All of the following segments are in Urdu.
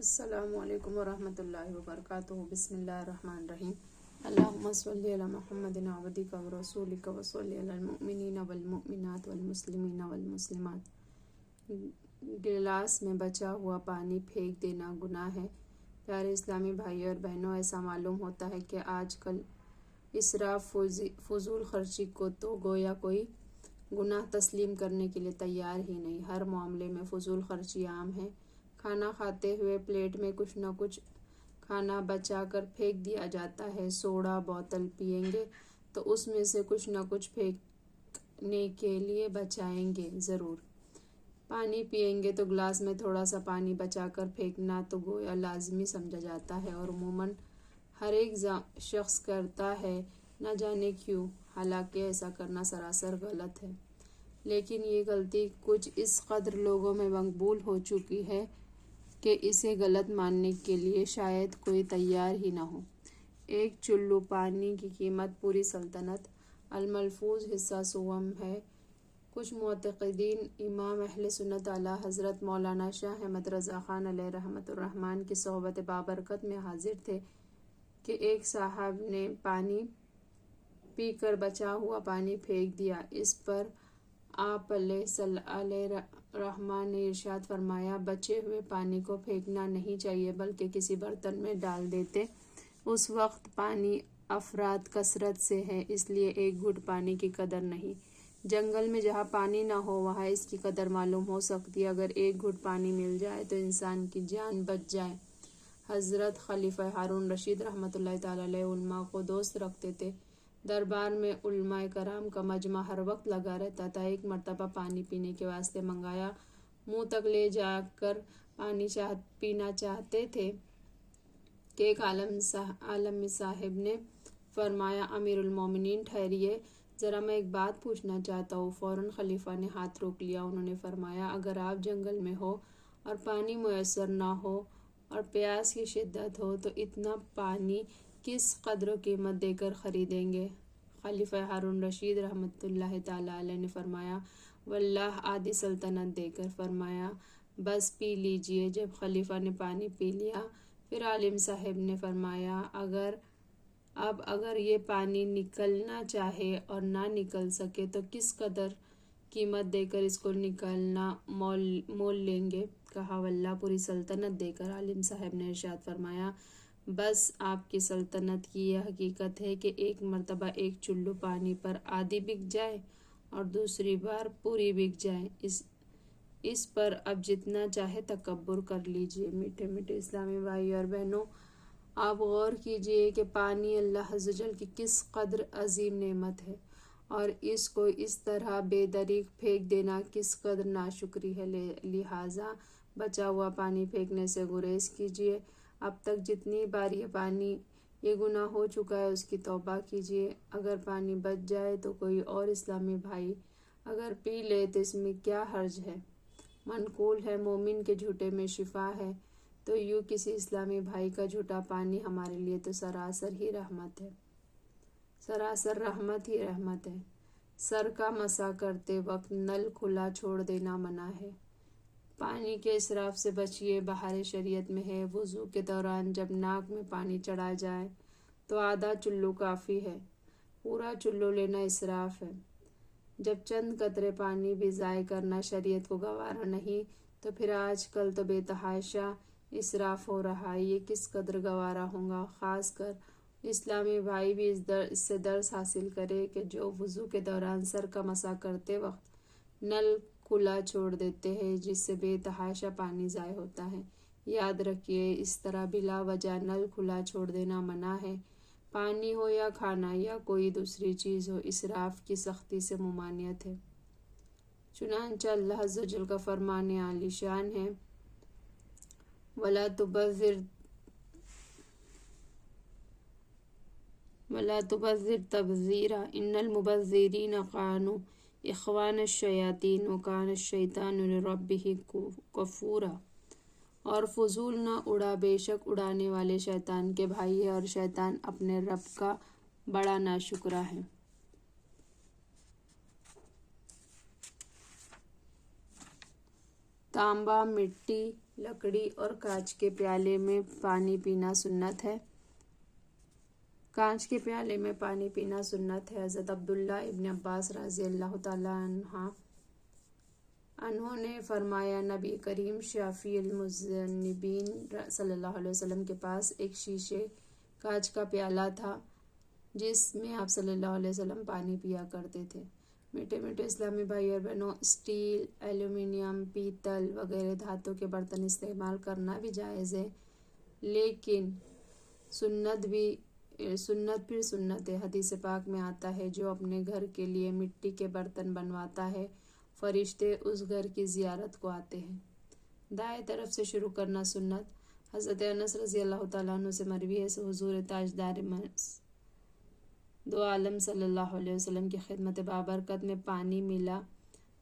السلام علیکم ورحمۃ اللہ وبرکاتہ۔ بسم اللہ الرحمن الرحیم۔ اللہم صلی علی محمد عبدک و رسولک و صلی علی المؤمنین والمؤمنات والمسلمین والمسلمات۔ گلاس میں بچا ہوا پانی پھینک دینا گناہ ہے۔ پیارے اسلامی بھائی اور بہنوں، ایسا معلوم ہوتا ہے کہ آج کل اسراف فضول خرچی کو تو گویا کوئی گناہ تسلیم کرنے کے لیے تیار ہی نہیں۔ ہر معاملے میں فضول خرچی عام ہے۔ کھانا کھاتے ہوئے پلیٹ میں کچھ نہ کچھ کھانا بچا کر پھینک دیا جاتا ہے۔ سوڈا بوتل پئیں گے تو اس میں سے کچھ نہ کچھ پھینکنے کے لیے بچائیں گے ضرور۔ پانی پئیں گے تو گلاس میں تھوڑا سا پانی بچا کر پھینکنا تو گویا لازمی سمجھا جاتا ہے اور عموماً ہر ایک شخص کرتا ہے، نہ جانے کیوں، حالانکہ ایسا کرنا سراسر غلط ہے۔ لیکن یہ غلطی کچھ اس قدر لوگوں میں مقبول ہو چکی ہے کہ اسے غلط ماننے کے لیے شاید کوئی تیار ہی نہ ہو۔ ایک چلو پانی کی قیمت پوری سلطنت۔ الملفوظ حصہ سوم ہے۔ کچھ معتقدین امام اہل سنت اعلیٰ حضرت مولانا شاہ احمد رضا خان علیہ رحمۃ الرحمن کی صحبت بابرکت میں حاضر تھے کہ ایک صاحب نے پانی پی کر بچا ہوا پانی پھینک دیا۔ اس پر آپ علیہ رحمٰن نے ارشاد فرمایا، بچے ہوئے پانی کو پھینکنا نہیں چاہیے بلکہ کسی برتن میں ڈال دیتے۔ اس وقت پانی افراد کثرت سے ہے، اس لیے ایک گھٹ پانی کی قدر نہیں۔ جنگل میں جہاں پانی نہ ہو وہاں اس کی قدر معلوم ہو سکتی ہے۔ اگر ایک گھٹ پانی مل جائے تو انسان کی جان بچ جائے۔ حضرت خلیفہ ہارون رشید رحمۃ اللہ تعالیٰ علیہ علماء کو دوست رکھتے تھے۔ دربار میں علماء کرام کا مجمع ہر وقت لگا رہتا تھا۔ ایک مرتبہ پانی پینے کے واسطے منگایا، منہ تک لے جا کر پانی پینا چاہتے تھے کہ ایک عالم صاحب نے فرمایا، امیر المومنین ٹھہریے، ذرا میں ایک بات پوچھنا چاہتا ہوں۔ فوراً خلیفہ نے ہاتھ روک لیا۔ انہوں نے فرمایا، اگر آپ جنگل میں ہو اور پانی میسر نہ ہو اور پیاس کی شدت ہو تو اتنا پانی کس قدر و قیمت دے کر خریدیں گے؟ خلیفہ ہارون رشید رحمۃ اللہ تعالیٰ علیہ نے فرمایا، واللہ آدھی سلطنت دے کر۔ فرمایا، بس پی لیجئے۔ جب خلیفہ نے پانی پی لیا، پھر عالم صاحب نے فرمایا، اگر یہ پانی نکلنا چاہے اور نہ نکل سکے تو کس قدر قیمت دے کر اس کو نکالنا مول لیں گے؟ کہا، واللہ پوری سلطنت دے کر۔ عالم صاحب نے ارشاد فرمایا، بس آپ کی سلطنت کی یہ حقیقت ہے کہ ایک مرتبہ ایک چلو پانی پر آدھی بک جائے اور دوسری بار پوری بک جائے۔ اس پر اب جتنا چاہے تکبر کر لیجئے۔ میٹھے میٹھے اسلامی بھائی اور بہنوں، آپ غور کیجئے کہ پانی اللہ عز و جل کی کس قدر عظیم نعمت ہے اور اس کو اس طرح بے دریغ پھینک دینا کس قدر ناشکری ہے۔ لہٰذا بچا ہوا پانی پھینکنے سے گریز کیجئے۔ اب تک جتنی بار یہ گناہ ہو چکا ہے اس کی توبہ کیجئے۔ اگر پانی بچ جائے تو کوئی اور اسلامی بھائی اگر پی لے تو اس میں کیا حرج ہے؟ منقول ہے، مومن کے جھوٹے میں شفا ہے۔ تو یوں کسی اسلامی بھائی کا جھوٹا پانی ہمارے لیے تو سراسر ہی رحمت ہے، سراسر رحمت ہی رحمت ہے۔ سر کا مسح کرتے وقت نل کھلا چھوڑ دینا منع ہے۔ پانی کے اسراف سے بچیے۔ بہار شریعت میں ہے، وضو کے دوران جب ناک میں پانی چڑھا جائے تو آدھا چلو کافی ہے، پورا چلو لینا اسراف ہے۔ جب چند قطرے پانی بھی ضائع کرنا شریعت کو گوارا نہیں تو پھر آج کل تو بے تحاشا اسراف ہو رہا ہے، یہ کس قدر گوارا ہوگا؟ خاص کر اسلامی بھائی بھی اس سے درس حاصل کرے کہ جو وضو کے دوران سر کا مسح کرتے وقت نل کھلا چھوڑ دیتے ہیں جس سے بے تحاشا پانی ضائع ہوتا ہے۔ یاد رکھیے، اس طرح بلا وجہ نل کھلا چھوڑ دینا منع ہے۔ پانی ہو یا کھانا یا کوئی دوسری چیز ہو، اسراف کی سختی سے ممانعت ہے۔ چنانچہ اللہ عز و جل کا فرمان عالی شان ہے، وَلَا تُبَذِّرْ تَبْذِيرًا إِنَّ الْمُبَذِّرِينَ كَانُوا إِخْوَانَ الشَّيَاطِينِ وَكَانَ الشَّيْطَانُ لِرَبِّهِ كَفُورًا۔ اور فضول نہ اڑا، بے شک اڑانے والے شیطان کے بھائی ہیں اور شیطان اپنے رب کا بڑا ناشکرا ہے۔ تانبا، مٹی لکڑی اور کانچ کے پیالے میں پانی پینا سنت ہے؟ کانچ کے پیالے میں پانی پینا سنت ہے۔ حضرت عبداللہ ابن عباس رضی اللہ تعالیٰ عنہ نے فرمایا، نبی کریم شافی المذنبین صلی اللہ علیہ وسلم کے پاس ایک شیشے کانچ کا پیالہ تھا جس میں آپ صلی اللہ علیہ وسلم پانی پیا کرتے تھے۔ میٹھے میٹھے اسلامی بھائی اور بہنوں، اسٹیل، ایلومینیم، پیتل وغیرہ دھاتوں کے برتن استعمال کرنا بھی جائز ہے، لیکن سنت پھر سنت ہے۔ حدیث پاک میں آتا ہے، جو اپنے گھر کے لیے مٹی کے برتن بنواتا ہے، فرشتے اس گھر کی زیارت کو آتے ہیں۔ دائیں طرف سے شروع کرنا سنت۔ حضرت انس رضی اللہ تعالیٰ عنہ سے مروی ہے، حضور تاجدار دو عالم صلی اللہ علیہ وسلم کی خدمت بابرکت میں پانی ملا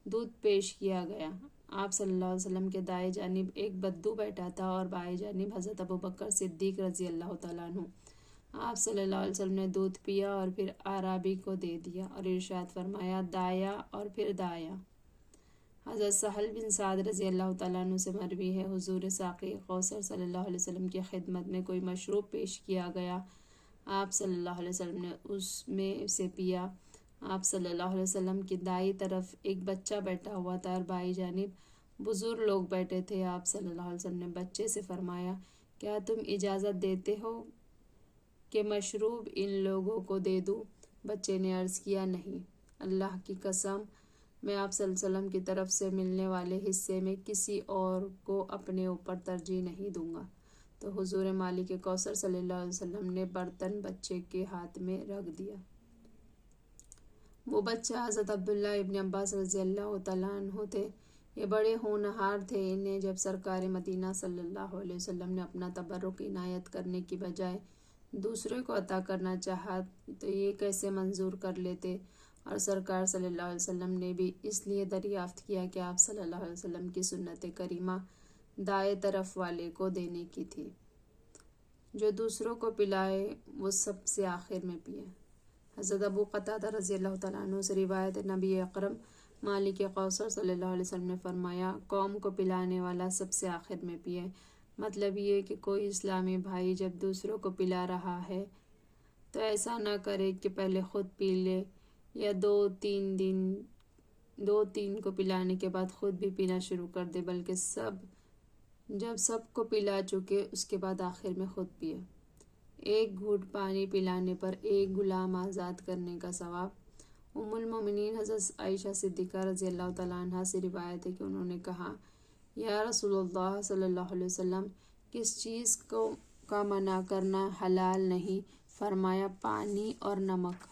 دودھ پیش کیا گیا۔ آپ صلی اللہ علیہ وسلم کے دائیں جانب ایک بدو بیٹھا تھا اور بائیں جانب حضرت ابوبکر صدیق رضی اللہ تعالیٰ عنہ۔ آپ صلی اللہ علیہ وسلم نے دودھ پیا اور پھر اعرابی کو دے دیا اور ارشاد فرمایا، دایا اور پھر دایا۔ حضرت سہل بن سعد رضی اللہ تعالیٰ عنہ سے مروی ہے، حضور ساقی کوثر صلی اللہ علیہ وسلم کی خدمت میں کوئی مشروب پیش کیا گیا، آپ صلی اللہ علیہ وسلم نے اس میں سے پیا۔ آپ صلی اللہ علیہ وسلم کی دائیں طرف ایک بچہ بیٹھا ہوا تھا اور بائیں جانب بزرگ لوگ بیٹھے تھے۔ آپ صلی اللہ علیہ وسلم نے بچے سے فرمایا، کیا تم اجازت دیتے ہو کہ مشروب ان لوگوں کو دے دوں؟ بچے نے عرض کیا، نہیں، اللہ کی قسم، میں آپ صلی اللہ علیہ وسلم کی طرف سے ملنے والے حصے میں کسی اور کو اپنے اوپر ترجیح نہیں دوں گا۔ تو حضور مالک کوثر صلی اللہ علیہ وسلم نے برتن بچے کے ہاتھ میں رکھ دیا۔ وہ بچہ حضرت عبداللہ ابن عباس رضی اللہ تعالیٰ عنہ تھے۔ یہ بڑے ہونہار تھے۔ انہیں جب سرکار مدینہ صلی اللہ علیہ وسلم نے اپنا تبرک عنایت کرنے کی بجائے دوسرے کو عطا کرنا چاہا تو یہ کیسے منظور کر لیتے، اور سرکار صلی اللہ علیہ وسلم نے بھی اس لیے دریافت کیا کہ آپ صلی اللہ علیہ وسلم کی سنت کریمہ دائیں طرف والے کو دینے کی تھی، جو دوسروں کو پلائے وہ سب سے آخر میں پیے۔ حضرت ابو قتادہ رضی اللہ تعالیٰ عنہ سے روایت، نبی اکرم مالک کوثر صلی اللہ علیہ وسلم نے فرمایا، قوم کو پلانے والا سب سے آخر میں پیے۔ مطلب یہ کہ کوئی اسلامی بھائی جب دوسروں کو پلا رہا ہے تو ایسا نہ کرے کہ پہلے خود پی لے یا دو تین کو پلانے کے بعد خود بھی پینا شروع کر دے، بلکہ جب سب کو پلا چکے اس کے بعد آخر میں خود پیے۔ ایک گھونٹ پانی پلانے پر ایک غلام آزاد کرنے کا ثواب۔ ام المومنین حضرت عائشہ صدیقہ رضی اللہ تعالیٰ عنہا سے روایت ہے کہ انہوں نے کہا، یا رسول اللہ صلی اللہ علیہ وسلم، کس چیز کا منع کرنا حلال نہیں؟ فرمایا، پانی اور نمک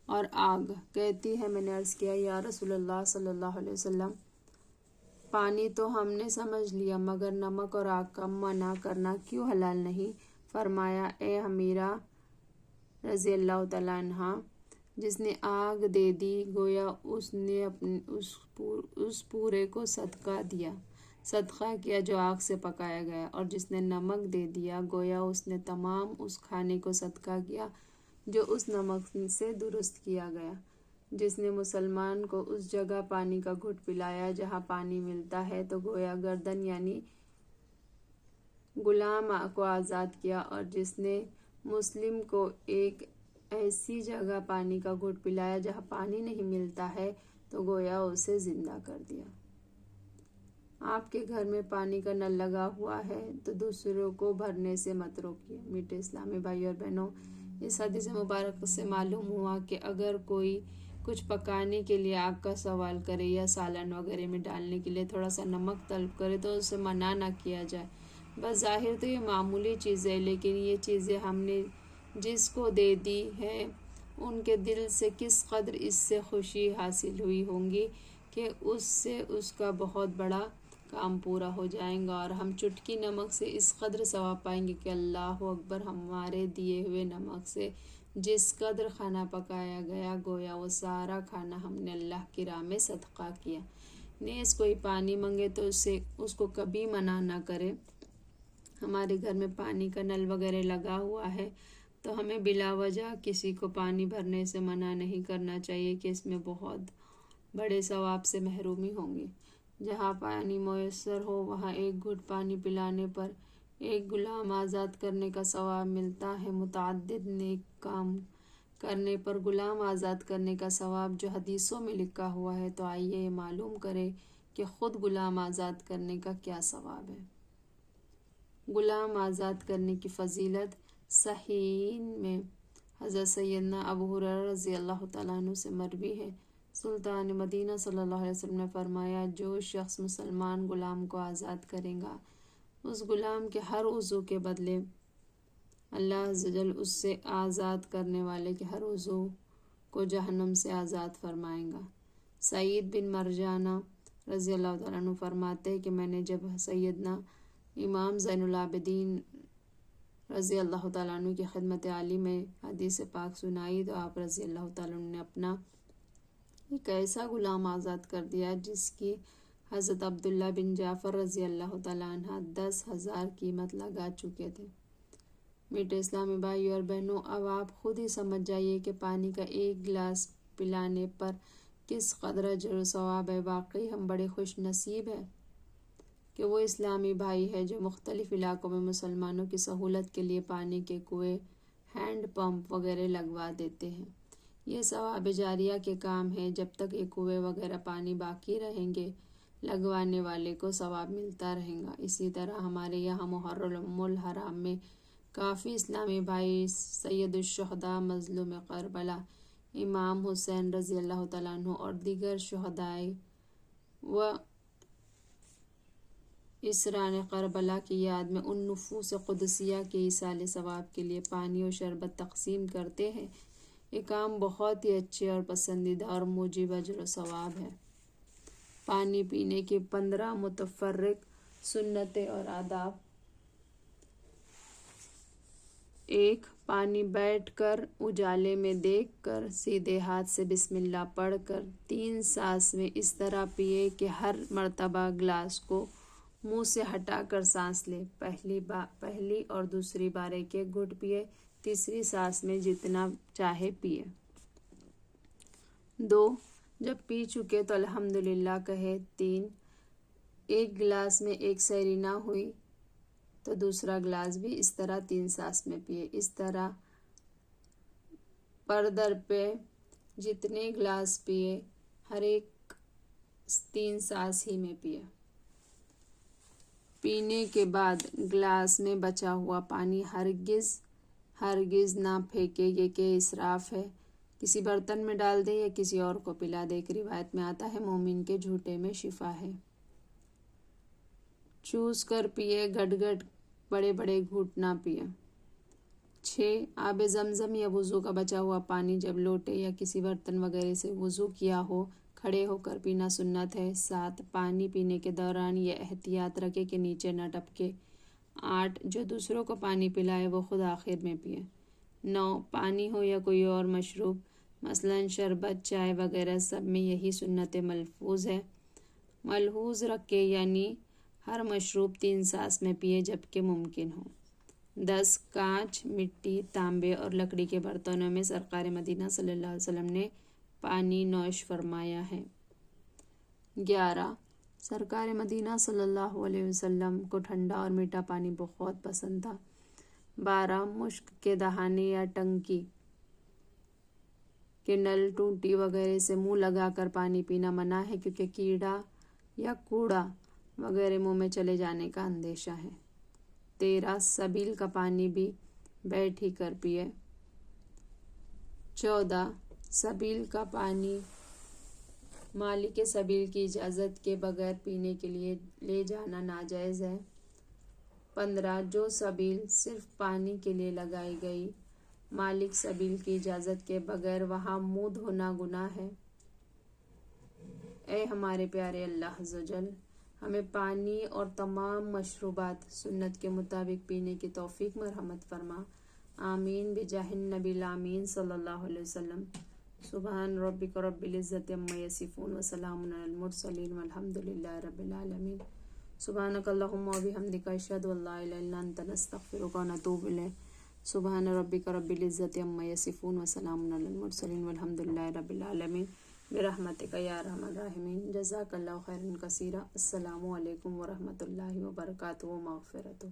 اور آگ۔ کہتی ہے، میں نے عرض کیا، یا رسول اللہ صلی اللہ علیہ وسلم، پانی تو ہم نے سمجھ لیا، مگر نمک اور آگ کا منع کرنا کیوں حلال نہیں؟ فرمایا، اے حمیرہ رضی اللہ تعالیٰ عنہ، جس نے آگ دے دی گویا اس نے اس پورے کو صدقہ کیا جو آگ سے پکایا گیا، اور جس نے نمک دے دیا گویا اس نے تمام اس کھانے کو صدقہ کیا جو اس نمک سے درست کیا گیا۔ جس نے مسلمان کو اس جگہ پانی کا گھٹ پلایا جہاں پانی ملتا ہے تو گویا گردن یعنی غلام کو آزاد کیا، اور جس نے مسلم کو ایک ایسی جگہ پانی کا گھٹ پلایا جہاں پانی نہیں ملتا ہے تو گویا اسے زندہ کر دیا۔ آپ کے گھر میں پانی کا نل لگا ہوا ہے تو دوسروں کو بھرنے سے مت روکیے۔ میٹھے اسلامی بھائی اور بہنوں، اس حدیث مبارک سے معلوم ہوا کہ اگر کوئی کچھ پکانے کے لیے آگ کا سوال کرے یا سالن وغیرہ میں ڈالنے کے لیے تھوڑا سا نمک طلب کرے تو اسے منع نہ کیا جائے۔ بظاہر تو یہ معمولی چیز ہے، لیکن یہ چیزیں ہم نے جس کو دے دی ہے ان کے دل سے کس قدر اس سے خوشی حاصل ہوئی ہوگی کہ اس سے اس کا بہت بڑا کام پورا ہو جائے گا، اور ہم چٹکی نمک سے اس قدر ثواب پائیں گے کہ اللہ اکبر، ہمارے دیے ہوئے نمک سے جس قدر کھانا پکایا گیا گویا وہ سارا کھانا ہم نے اللہ کی راہ میں صدقہ کیا۔ نیز کوئی پانی منگے تو اس کو کبھی منع نہ کرے۔ ہمارے گھر میں پانی کا نل وغیرہ لگا ہوا ہے تو ہمیں بلا وجہ کسی کو پانی بھرنے سے منع نہیں کرنا چاہیے کہ اس میں بہت بڑے ثواب سے محرومی ہوں گی۔ جہاں پانی میسر ہو وہاں ایک گھٹ پانی پلانے پر ایک غلام آزاد کرنے کا ثواب ملتا ہے۔ متعدد نیک کام کرنے پر غلام آزاد کرنے کا ثواب جو حدیثوں میں لکھا ہوا ہے، تو آئیے یہ معلوم کریں کہ خود غلام آزاد کرنے کا کیا ثواب ہے۔ غلام آزاد کرنے کی فضیلت صحیحین میں حضرت سیدنا ابو ہریرہ رضی اللہ تعالیٰ عنہ سے مروی ہے، سلطان مدینہ صلی اللہ علیہ وسلم نے فرمایا، جو شخص مسلمان غلام کو آزاد کرے گا، اس غلام کے ہر عضو کے بدلے اللہ عز و جل اس سے آزاد کرنے والے کے ہر عضو کو جہنم سے آزاد فرمائے گا۔ سعید بن مرجانہ رضی اللہ تعالیٰ عنہ فرماتے ہیں کہ میں نے جب سیدنا امام زین العابدین رضی اللہ تعالیٰ عنہ کی خدمت عالی میں حدیث پاک سنائی تو آپ رضی اللہ تعالیٰ عنہ نے اپنا ایک ایسا غلام آزاد کر دیا جس کی حضرت عبداللہ بن جعفر رضی اللہ تعالیٰ عنہ 10,000 قیمت لگا چکے تھے۔ میٹھے اسلامی بھائیوں اور بہنوں، اب آپ خود ہی سمجھ جائیے کہ پانی کا ایک گلاس پلانے پر کس قدر اجر و ثواب ہے۔ واقعی ہم بڑے خوش نصیب ہیں کہ وہ اسلامی بھائی ہے جو مختلف علاقوں میں مسلمانوں کی سہولت کے لیے پانی کے کنویں، ہینڈ پمپ وغیرہ لگوا دیتے ہیں۔ یہ ثواب جاریہ کے کام ہے، جب تک یہ کنویں وغیرہ پانی باقی رہیں گے لگوانے والے کو ثواب ملتا رہے گا۔ اسی طرح ہمارے یہاں محرم الحرام میں کافی اسلامی بھائی سید الشہداء مظلوم کربلا امام حسین رضی اللہ تعالیٰ عنہ اور دیگر شہدائے و اسران کربلا کی یاد میں ان نفوس قدسیہ کے ایصال ثواب کے لیے پانی اور شربت تقسیم کرتے ہیں۔ یہ کام بہت ہی اچھے اور پسندیدہ اور موجب اجر و ثواب ہے۔ پانی پینے کی 15 متفرق سنتیں اور آداب۔ 1. پانی بیٹھ کر اجالے میں دیکھ کر سیدھے ہاتھ سے بسم اللہ پڑھ کر 3 سانس میں اس طرح پیے کہ ہر مرتبہ گلاس کو منہ سے ہٹا کر سانس لے۔ پہلی اور دوسری بار ایک گھٹ پیے، تیسری سانس میں جتنا چاہے پیے۔ 2. جب پی چکے تو الحمدللہ کہے۔ 3. ایک گلاس میں ایک سیری نہ ہوئی تو دوسرا گلاس بھی اس طرح 3 سانس میں پیے۔ اس طرح پر در پہ جتنے گلاس پیے ہر ایک 3 سانس ہی میں پیے۔ پینے کے بعد گلاس میں بچا ہوا پانی ہرگز نہ پھینکے، یہ کہ اسراف ہے۔ کسی برتن میں ڈال دے یا کسی اور کو پلا دے۔ ایک روایت میں آتا ہے مومن کے جھوٹے میں شفا ہے۔ چوس کر پیے، گھٹ گھٹ بڑے بڑے گھونٹ نہ پیے۔ 6. آب زمزم یا وضو کا بچا ہوا پانی جب لوٹے یا کسی برتن وغیرہ سے وضو کیا ہو کھڑے ہو کر پینا سنت ہے۔ 7. پانی پینے کے دوران یہ احتیاط رکھے کہ نیچے نہ ٹپکے۔ 8. جو دوسروں کو پانی پلائے وہ خود آخر میں پیے۔ 9. پانی ہو یا کوئی اور مشروب مثلاً شربت، چائے وغیرہ سب میں یہی سنت ملحوظ رکھے، یعنی ہر مشروب 3 سانس میں پیے جبکہ ممکن ہو۔ 10. کانچ، مٹی، تانبے اور لکڑی کے برتنوں میں سرکار مدینہ صلی اللہ علیہ وسلم نے پانی نوش فرمایا ہے۔ 11. سرکار مدینہ صلی اللہ علیہ وسلم کو ٹھنڈا اور میٹھا پانی بہت پسند تھا۔ 12. مشک کے دہانے یا ٹنکی کے نل، ٹوٹی وغیرہ سے منہ لگا کر پانی پینا منع ہے، کیونکہ کیڑا یا کوڑا وغیرہ منہ میں چلے جانے کا اندیشہ ہے۔ 13. سبیل کا پانی بھی بیٹھ ہی کر پیے۔ 14. سبیل کا پانی مالک سبیل کی اجازت کے بغیر پینے کے لیے لے جانا ناجائز ہے۔ 15. جو سبیل صرف پانی کے لیے لگائی گئی، مالک سبیل کی اجازت کے بغیر وہاں منہ دھونا گناہ ہے۔ اے ہمارے پیارے اللہ عز و جل، ہمیں پانی اور تمام مشروبات سنت کے مطابق پینے کی توفیق مرحمت فرما۔ آمین بجاہ النبی الامین صلی اللہ علیہ وسلم۔ سبحان ربک رب العزت عما یصفون وسلام علی المرسلین والحمد للہ رب العالمین۔ سبحانک اللہم وبحمدک، اشہد ان لا الہ الا انت، نستغفرک ونتوب الیک۔ سبحان ربک رب العزت عما یصفون وسلام علی المرسلین والحمد للہ رب العالمین۔ برحمتک یا ارحم الراحمین۔ جزاک اللہ خیرا کثیرا۔ السلام علیکم ورحمۃ اللہ وبرکاتہ و مغفرتہ۔